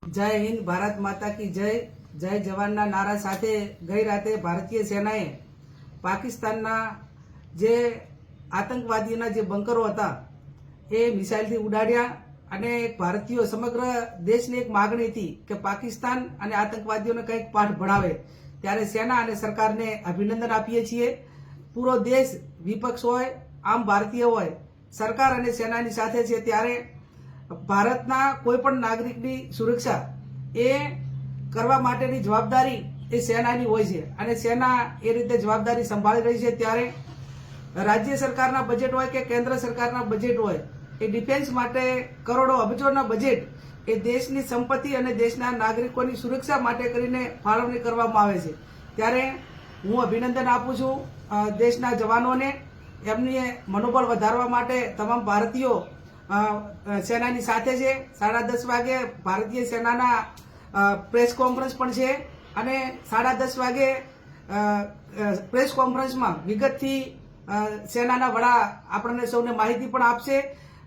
જય હિન્દ, ભારત માતા કી જય. જય જવાનના નારા સાથે ગઈ રાતે ભારતીય સેનાએ પાકિસ્તાનના જે આતંકવાદીઓના જે બંકરો હતા એ મિસાઇલથી ઉડાડ્યા અને ભારતીયો સમગ્ર દેશની એક માગણી હતી કે પાકિસ્તાન અને આતંકવાદીઓને કંઈક પાઠ ભણાવે. ત્યારે સેના અને સરકારને અભિનંદન આપીએ છીએ. પૂરો દેશ, વિપક્ષ હોય, આમ ભારતીય હોય, સરકાર અને સેનાની સાથે છે. ત્યારે ભારતના કોઈ પણ નાગરિકની સુરક્ષા એ કરવા માટેની જવાબદારી એ સેનાની હોય છે અને સેના એ રીતે જવાબદારી સંભાળી રહી છે. ત્યારે રાજ્ય સરકારના બજેટ હોય કે કેન્દ્ર સરકારના બજેટ હોય, એ ડિફેન્સ માટે કરોડો અબજોના બજેટ એ દેશની સંપત્તિ અને દેશના નાગરિકોની સુરક્ષા માટે કરીને ફાળવણી કરવામાં આવે છે. ત્યારે હું અભિનંદન આપું છું દેશના જવાનોને. એમની મનોબળ વધારવા માટે તમામ ભારતીયો સેનાની સાથે છે. 10:30 વાગે ભારતીય સેનાના પ્રેસ કોન્ફરન્સ પણ છે અને 10:30 વાગે પ્રેસ કોન્ફરન્સમાં વિગતથી સેનાના વડા આપણને સૌને માહિતી પણ આપશે.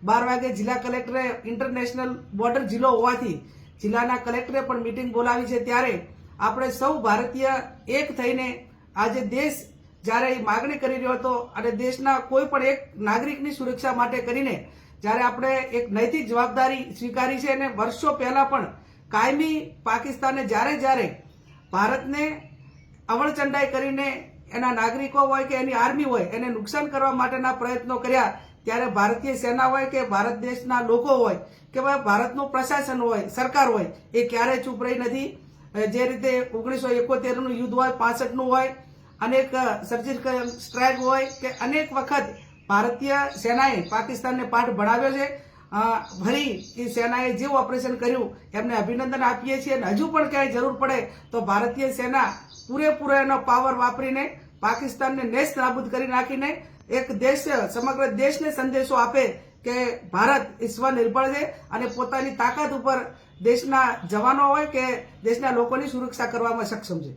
12 વાગે જિલ્લા કલેક્ટરે, ઇન્ટરનેશનલ બોર્ડર જિલ્લો હોવાથી જિલ્લાના કલેક્ટરે પણ મીટિંગ બોલાવી છે. ત્યારે આપણે સૌ ભારતીય એક થઈને આજે દેશ જ્યારે માગણી કરી રહ્યો હતો અને દેશના કોઈ પણ એક નાગરિકની સુરક્ષા માટે કરીને જ્યારે આપણે એક નૈતિક જવાબદારી સ્વીકારી છે અને વર્ષો પહેલા પણ કાયમી પાકિસ્તાને જ્યારે ભારતને અવળચંડાઈ કરીને એના નાગરિકો હોય કે એની આર્મી હોય એને નુકસાન કરવા માટેના પ્રયત્નો કર્યા, ત્યારે ભારતીય સેના હોય કે ભારત દેશના લોકો હોય કે ભારતનું પ્રશાસન હોય, સરકાર હોય, એ ક્યારેય ચૂપ રહી નથી. જે રીતે 1971નું યુદ્ધ હોય, 65નું હોય, અનેક સર્જિકલ સ્ટ્રાઇક હોય કે અનેક વખત ભારતીય સેનાએ પાકિસ્તાનને પાઠ ભણાવ્યો છે. ફરી એ સેનાએ જે ઓપરેશન કર્યું એમને અભિનંદન આપીએ છીએ અને હજુ પણ ક્યાંય જરૂર પડે તો ભારતીય સેના પૂરેપૂરો એનો પાવર વાપરીને પાકિસ્તાનને નેસ્ત નાબૂદ કરી નાખીને એક દેશ, સમગ્ર દેશને સંદેશો આપે કે ભારત સ્વનિર્ભર છે અને પોતાની તાકાત ઉપર દેશના જવાનો હોય કે દેશના લોકોની સુરક્ષા કરવામાં સક્ષમ છે.